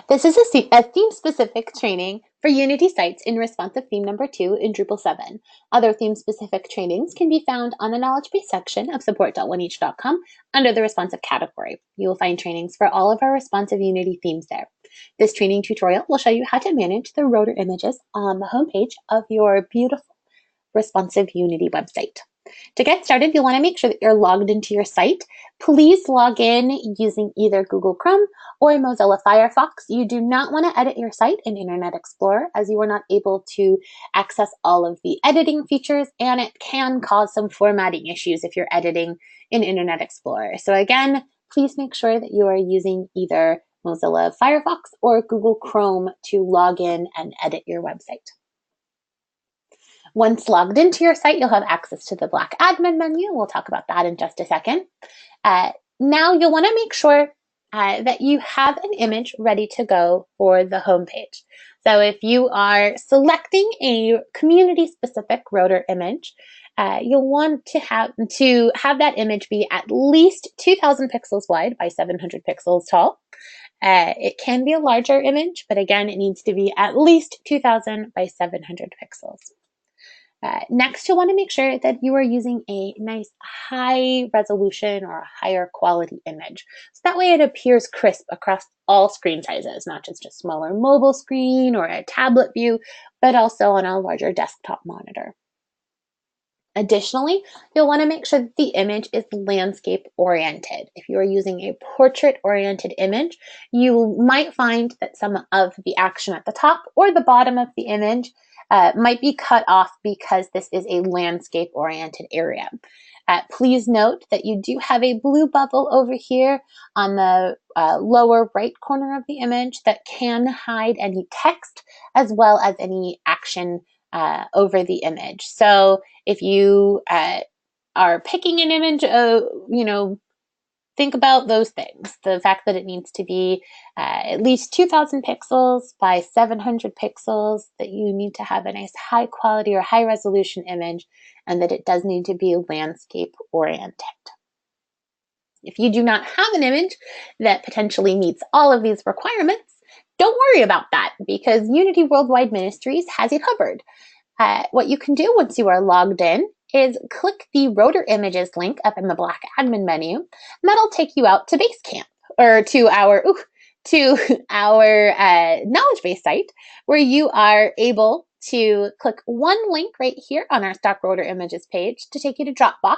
This is a theme-specific training for Unity sites in responsive theme number 2 in Drupal 7. Other theme-specific trainings can be found on the knowledge base section of support.oneeach.com under the responsive category. You will find trainings for all of our responsive Unity themes there. This training tutorial will show you how to manage the rotor images on the homepage of your beautiful responsive Unity website. To get started, you'll want to make sure that you're logged into your site. Please log in using either Google Chrome or Mozilla Firefox. You do not want to edit your site in Internet Explorer, as you are not able to access all of the editing features, and it can cause some formatting issues if you're editing in Internet Explorer. So again, please make sure that you are using either Mozilla Firefox or Google Chrome to log in and edit your website. Once logged into your site, you'll have access to the Black Admin menu. We'll talk about that in just a second. Now you'll want to make sure that you have an image ready to go for the home page. So if you are selecting a community-specific Rotor image, you'll want to have that image be at least 2,000 pixels wide by 700 pixels tall. It can be a larger image, but again, it needs to be at least 2,000 by 700 pixels. Next, you'll want to make sure that you are using a nice high resolution or a higher quality image. So that way it appears crisp across all screen sizes, not just a smaller mobile screen or a tablet view, but also on a larger desktop monitor. Additionally, you'll want to make sure that the image is landscape oriented. If you are using a portrait oriented image, you might find that some of the action at the top or the bottom of the image might be cut off because this is a landscape oriented area. Please note that you do have a blue bubble over here on the lower right corner of the image that can hide any text as well as any action over the image. So if you are picking an image, think about those things. The fact that it needs to be at least 2,000 pixels by 700 pixels, that you need to have a nice high quality or high resolution image, and that it does need to be landscape oriented. If you do not have an image that potentially meets all of these requirements, don't worry about that, because Unity Worldwide Ministries has you covered. What you can do once you are logged in is click the Rotor Images link up in the Black Admin menu, and that'll take you out to Basecamp, or to our knowledge base site, where you are able to click one link right here on our stock Rotor Images page to take you to Dropbox.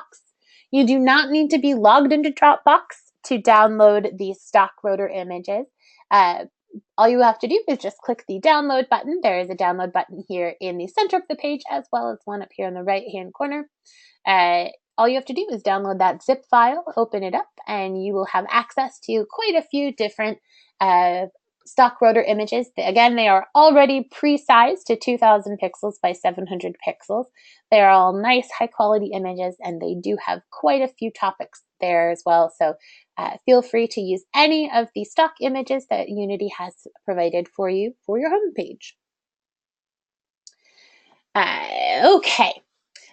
You do not need to be logged into Dropbox to download these stock Rotor images. All you have to do is just click the download button. There is a download button here in the center of the page, as well as one up here in the right-hand corner. All you have to do is download that zip file, open it up, and you will have access to quite a few different stock Rotor images. Again, they are already pre-sized to 2,000 pixels by 700 pixels. They are all nice, high-quality images, and they do have quite a few topics there as well. So feel free to use any of the stock images that Unity has provided for you for your homepage. Okay,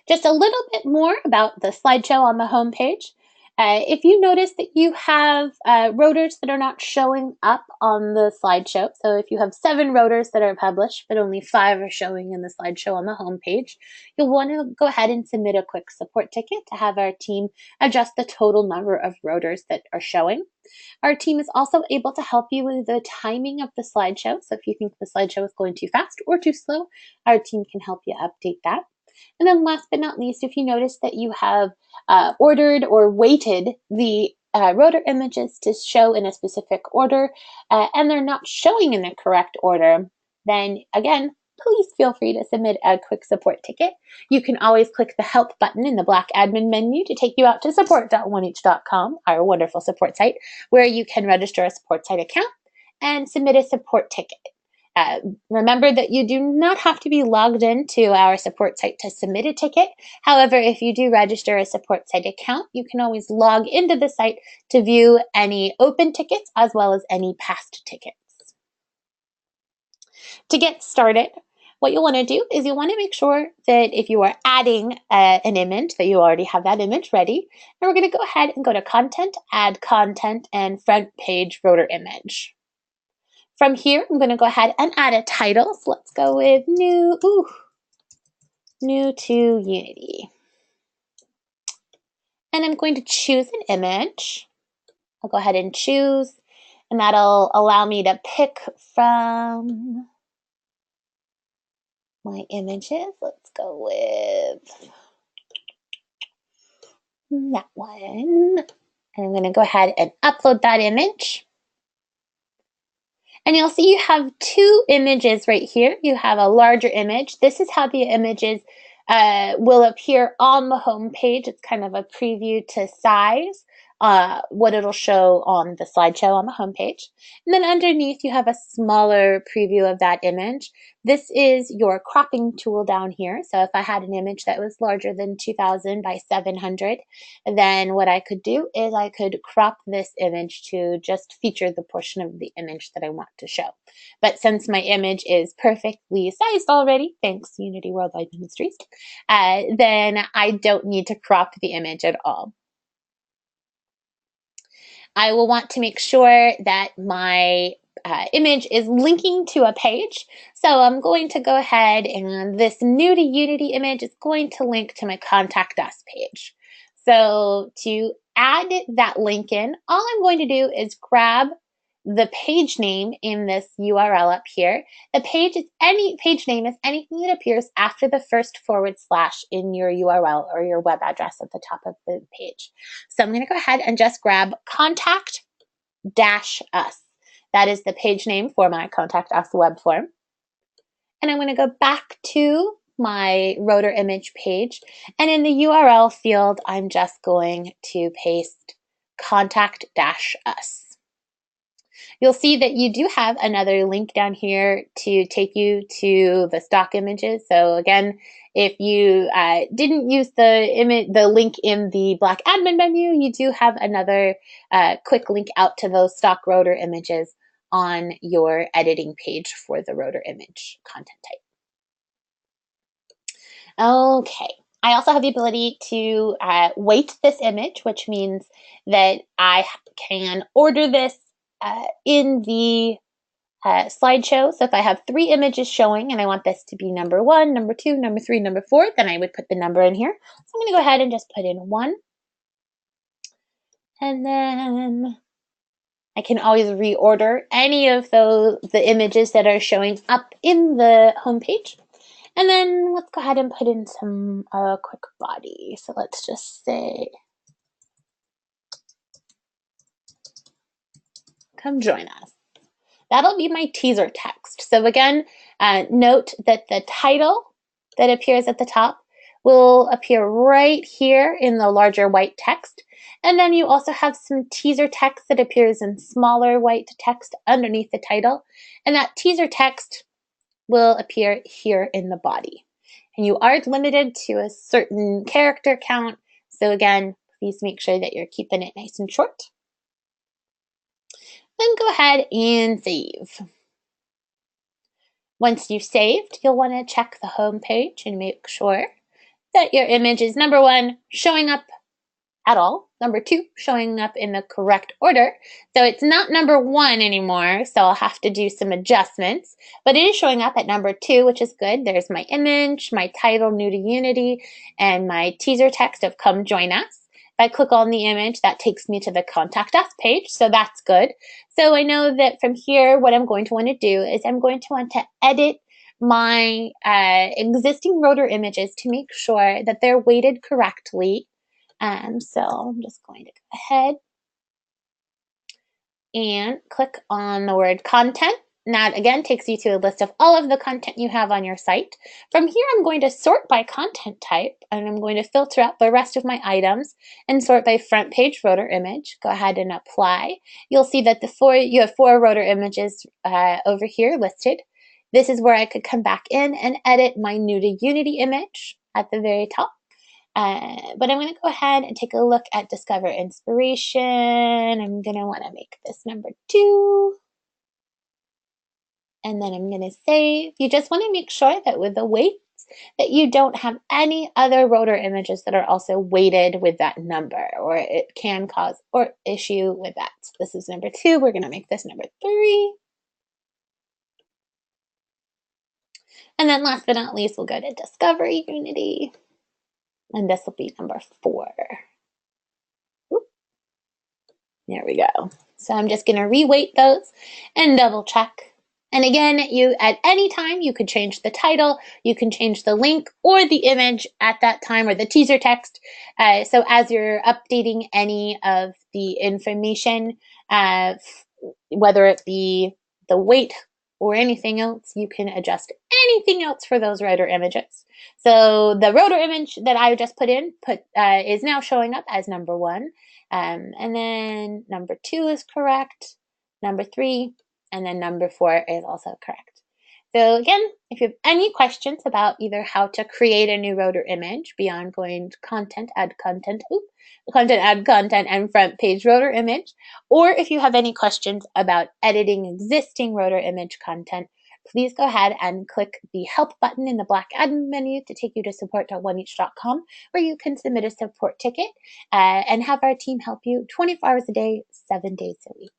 just a little bit more about the slideshow on the homepage. If you notice that you have rotors that are not showing up on the slideshow, so if you have 7 rotors that are published, but only 5 are showing in the slideshow on the homepage, you'll want to go ahead and submit a quick support ticket to have our team adjust the total number of rotors that are showing. Our team is also able to help you with the timing of the slideshow, so if you think the slideshow is going too fast or too slow, our team can help you update that. And then last but not least, if you notice that you have ordered or weighted the rotor images to show in a specific order and they're not showing in the correct order, then again, please feel free to submit a quick support ticket. You can always click the help button in the Black Admin menu to take you out to support.oneeach.com, our wonderful support site, where you can register a support site account and submit a support ticket. Remember that you do not have to be logged into our support site to submit a ticket. However, if you do register a support site account, you can always log into the site to view any open tickets as well as any past tickets. To get started, what you'll want to do is you'll want to make sure that if you are adding an image, that you already have that image ready. And we're going to go ahead and go to Content, Add Content, and Front Page Rotor Image. From here, I'm going to go ahead and add a title. So let's go with new to Unity. And I'm going to choose an image. I'll go ahead and choose, and that'll allow me to pick from my images. Let's go with that one. And I'm going to go ahead and upload that image. And you'll see you have two images right here. You have a larger image. This is how the images will appear on the home page. It's kind of a preview to size, what it'll show on the slideshow on the home page. And then underneath you have a smaller preview of that image. This is your cropping tool down here. So if I had an image that was larger than 2000 by 700, then what I could do is I could crop this image to just feature the portion of the image that I want to show. But since my image is perfectly sized already, thanks Unity Worldwide Ministries, then I don't need to crop the image at all. I will want to make sure that my image is linking to a page. So I'm going to go ahead and this new to Unity image is going to link to my Contact Us page. So to add that link in, all I'm going to do is grab the page name in this URL up here. The page name is anything that appears after the first / in your URL or your web address at the top of the page. So I'm going to go ahead and just grab Contact Us. That is the page name for my Contact Us web form. And I'm going to go back to my Rotor image page. And in the URL field, I'm just going to paste Contact Us. You'll see that you do have another link down here to take you to the stock images. So again, if you didn't use the link in the Black admin menu, you do have another quick link out to those stock Rotor images on your editing page for the Rotor image content type. Okay. I also have the ability to weight this image, which means that I can order this in the slideshow. So if I have 3 images showing and I want this to be number 1, number 2, number 3, number 4, then I would put the number in here. So I'm going to go ahead and just put in 1. And then I can always reorder any of the images that are showing up in the home page. And then let's go ahead and put in some quick body. So let's just say, come join us. That'll be my teaser text. So again, note that the title that appears at the top will appear right here in the larger white text. And then you also have some teaser text that appears in smaller white text underneath the title. And that teaser text will appear here in the body. And you are limited to a certain character count. So again, please make sure that you're keeping it nice and short. Then go ahead and save. Once you've saved, you'll want to check the home page and make sure that your image is number 1, showing up at all, number 2, showing up in the correct order. So it's not number 1 anymore, so I'll have to do some adjustments, but it is showing up at number 2, which is good. There's my image, my title, New to Unity, and my teaser text of Come Join Us. If I click on the image, that takes me to the Contact Us page, so that's good. So I know that from here, what I'm going to want to do is I'm going to want to edit my existing Rotor images to make sure that they're weighted correctly. So I'm just going to go ahead and click on the word content. And that again takes you to a list of all of the content you have on your site. From here, I'm going to sort by content type, and I'm going to filter out the rest of my items and sort by front page Rotor image. Go ahead and apply. You'll see that you have 4 Rotor images over here listed. This is where I could come back in and edit my New to Unity image at the very top. But I'm going to go ahead and take a look at Discover Inspiration. I'm going to want to make this number 2. And then I'm going to save. You just want to make sure that with the weights that you don't have any other Rotor images that are also weighted with that number, or it can cause or issue with that. So this is number 2. We're going to make this number 3. And then last but not least, we'll go to Discovery Unity. And this will be number 4. Oop, there we go. So I'm just going to reweight those and double check. And again, you at any time, you could change the title, you can change the link or the image at that time, or the teaser text. So as you're updating any of the information, whether it be the weight or anything else, you can adjust anything else for those rotor images. So the rotor image that I just put in is now showing up as number 1. And then number 2 is correct, number 3, and then number 4 is also correct. So again, if you have any questions about either how to create a new rotor image beyond going to content, add content, add content, and front page rotor image, or if you have any questions about editing existing rotor image content, please go ahead and click the help button in the black admin menu to take you to support.oneeach.com, where you can submit a support ticket and have our team help you 24 hours a day, 7 days a week.